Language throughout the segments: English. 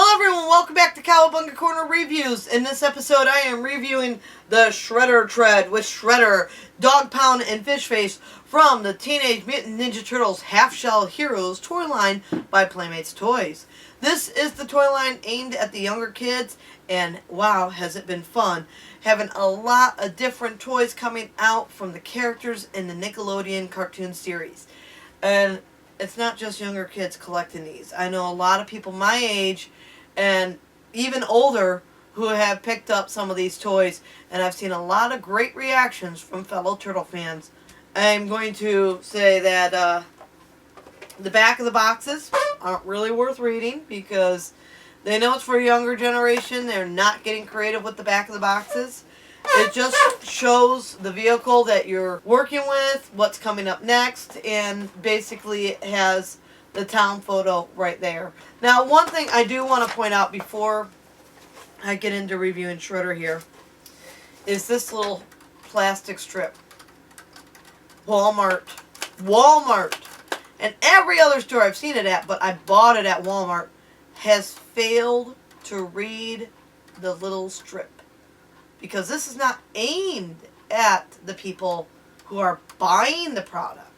Hello everyone, welcome back to Cowabunga Corner Reviews. In this episode I am reviewing the Shredder Tread with Shredder, Dogpound, and Fishface from the Teenage Mutant Ninja Turtles Half Shell Heroes toy line by Playmates Toys. This is the toy line aimed at the younger kids, and wow, has it been fun. Having a lot of different toys coming out from the characters in the Nickelodeon cartoon series. And it's not just younger kids collecting these. I know a lot of people my age and even older who have picked up some of these toys, and I've seen a lot of great reactions from fellow Turtle fans. I'm going to say that the back of the boxes aren't really worth reading because they know it's for a younger generation. They're not getting creative with the back of the boxes. It just shows the vehicle that you're working with, what's coming up next, and basically it has the town photo right there. Now, one thing I do want to point out before I get into reviewing Shredder here is this little plastic strip. Walmart, and every other store I've seen it at, but I bought it at Walmart, has failed to read the little strip. Because this is not aimed at the people who are buying the product.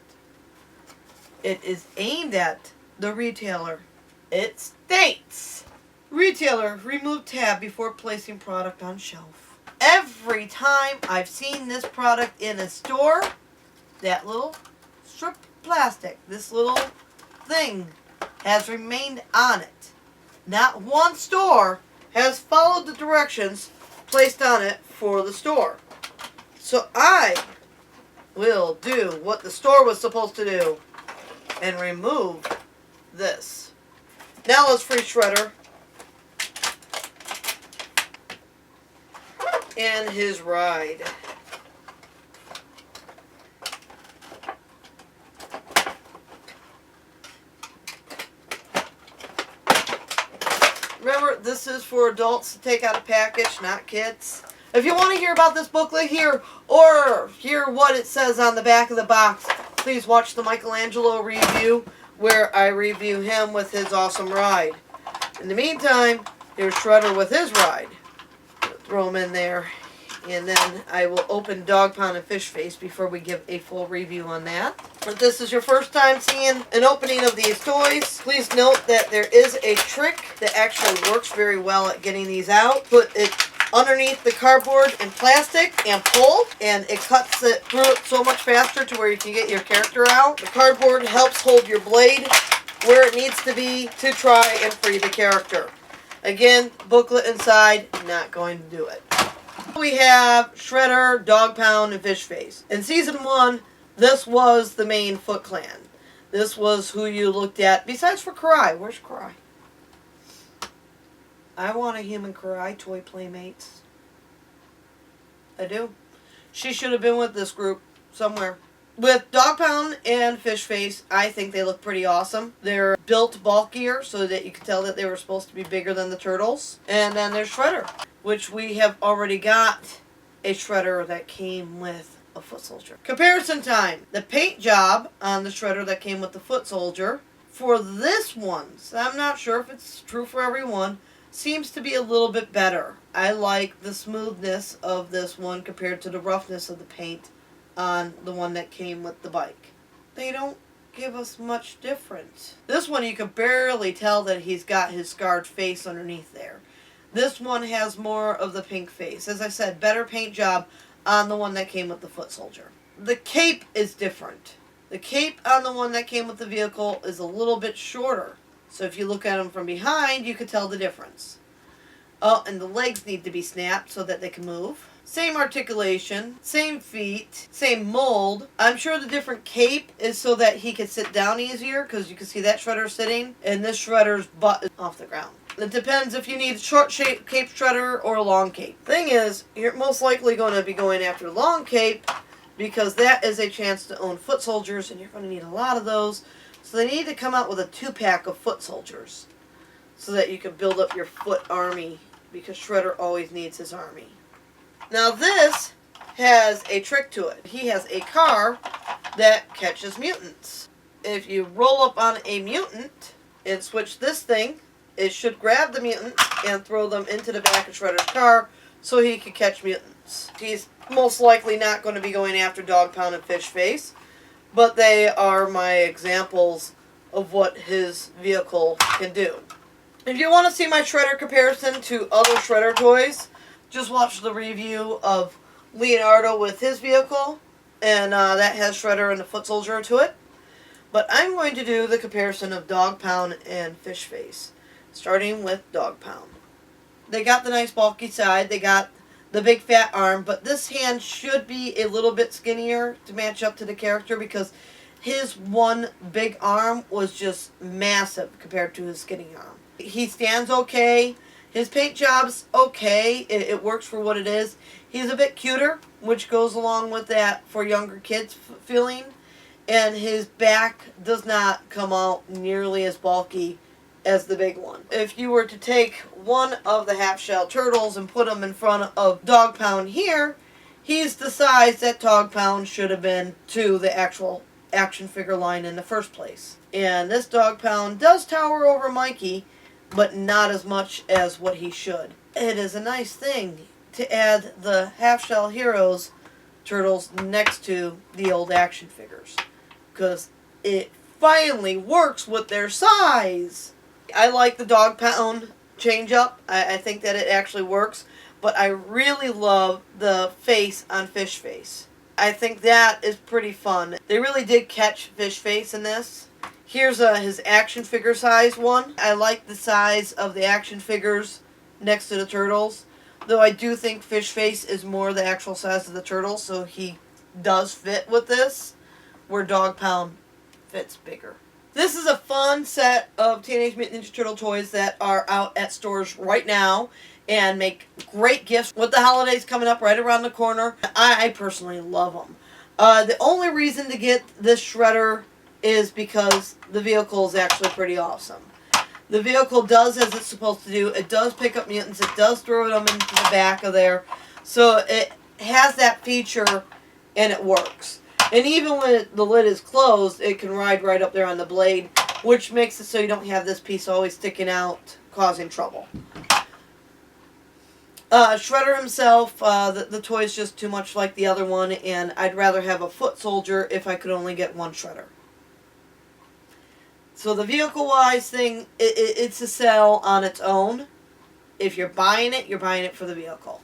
It is aimed at the retailer. It states, retailer, remove tab before placing product on shelf. Every time I've seen this product in a store, that little strip of plastic, this little thing, has remained on it. Not one store has followed the directions placed on it for the store. So I will do what the store was supposed to do and remove this. Now let's free Shredder and his ride. Remember, this is for adults to take out a package, not kids. If you want to hear about this booklet here, or hear what it says on the back of the box, please watch the Michelangelo review, where I review him with his awesome ride. In the meantime, here's Shredder with his ride. Throw him in there, and then I will open Dogpound and Fishface before we give a full review on that. If this is your first time seeing an opening of these toys, please note that there is a trick that actually works very well at getting these out. Put it underneath the cardboard and plastic and pull, and it cuts it through it so much faster to where you can get your character out. The cardboard helps hold your blade where it needs to be to try and free the character. Again, booklet inside, not going to do it. We have Shredder, Dogpound, and Fishface. In Season 1, this was the main Foot Clan. This was who you looked at, besides for Karai. Where's Karai? I want a human Karai toy Playmates. I do. She should have been with this group somewhere. With Dogpound and Fishface, I think they look pretty awesome. They're built bulkier so that you can tell that they were supposed to be bigger than the Turtles. And then there's Shredder, which we have already got a Shredder that came with a Foot Soldier. Comparison time. The paint job on the Shredder that came with the Foot Soldier for this one, so I'm not sure if it's true for everyone, seems to be a little bit better. I like the smoothness of this one compared to the roughness of the paint on the one that came with the bike. They don't give us much difference. This one you can barely tell that he's got his scarred face underneath there. This one has more of the pink face. As I said, better paint job on the one that came with the Foot Soldier. The cape is different. The cape on the one that came with the vehicle is a little bit shorter. So if you look at them from behind, you can tell the difference. Oh, and the legs need to be snapped so that they can move. Same articulation, same feet, same mold. I'm sure the different cape is so that he could sit down easier, because you can see that Shredder sitting, and this Shredder's butt is off the ground. It depends if you need a short shape cape Shredder or a long cape. Thing is, you're most likely going to be going after long cape, because that is a chance to own Foot Soldiers, and you're going to need a lot of those. So they need to come out with a 2-pack of Foot Soldiers so that you can build up your Foot army, because Shredder always needs his army. Now this has a trick to it. He has a car that catches mutants. If you roll up on a mutant and switch this thing it should grab the mutant and throw them into the back of Shredder's car so he could catch mutants. He's most likely not going to be going after Dogpound and Fishface, but they are my examples of what his vehicle can do. If you want to see my Shredder comparison to other Shredder toys, just watch the review of Leonardo with his vehicle, and that has Shredder and the Foot Soldier to it. But I'm going to do the comparison of Dogpound and Fishface, starting with Dogpound. They got the nice bulky side, they got the big fat arm, but this hand should be a little bit skinnier to match up to the character because his one big arm was just massive compared to his skinny arm. He stands okay. His paint job's okay. It works for what it is. He's a bit cuter, which goes along with that for younger kids feeling. And his back does not come out nearly as bulky as the big one. If you were to take one of the half-shell turtles and put him in front of Dogpound here, he's the size that Dogpound should have been to the actual action figure line in the first place. And this Dogpound does tower over Mikey, but not as much as what he should. It is a nice thing to add the half-shell heroes turtles next to the old action figures, because it finally works with their size. I like the Dogpound change-up. I think that it actually works, but I really love the face on Fishface. I think that is pretty fun. They really did catch Fishface in this. Here's his action figure size one. I like the size of the action figures next to the turtles, though I do think Fishface is more the actual size of the turtles, so he does fit with this, where Dogpound fits bigger. This is a fun set of Teenage Mutant Ninja Turtle toys that are out at stores right now and make great gifts with the holidays coming up right around the corner. I personally love them. The only reason to get this Shredder is because the vehicle is actually pretty awesome. The vehicle does as it's supposed to do. It does pick up mutants. It does throw them into the back of there. So it has that feature and it works. And even when the lid is closed, it can ride right up there on the blade, which makes it so you don't have this piece always sticking out, causing trouble. Shredder himself, the toy is just too much like the other one, and I'd rather have a Foot Soldier if I could only get one Shredder. So the vehicle-wise thing, it's a sell on its own. If you're buying it for the vehicle.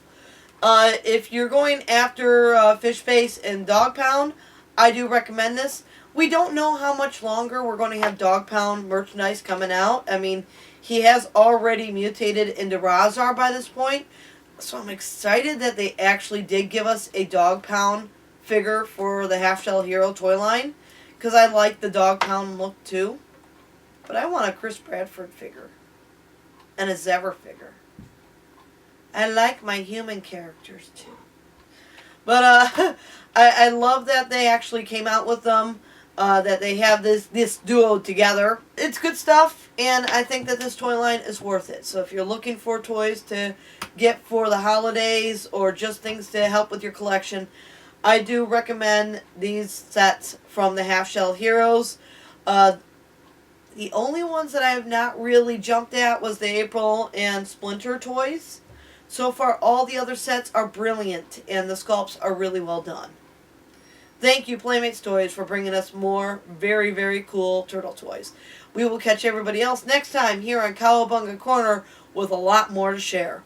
If you're going after Fishface and Dogpound, I do recommend this. We don't know how much longer we're going to have Dogpound merchandise coming out. I mean, he has already mutated into Razar by this point. So I'm excited that they actually did give us a Dogpound figure for the Half-Shell Hero toy line, because I like the Dogpound look too. But I want a Chris Bradford figure and a Zebra figure. I like my human characters too. But I love that they actually came out with them, that they have this duo together. It's good stuff, and I think that this toy line is worth it. So if you're looking for toys to get for the holidays or just things to help with your collection, I do recommend these sets from the Half-Shell Heroes. The only ones that I have not really jumped at was the April and Splinter toys. So far, all the other sets are brilliant, and the sculpts are really well done. Thank you, Playmates Toys, for bringing us more very, very cool turtle toys. We will catch everybody else next time here on Cowabunga Corner with a lot more to share.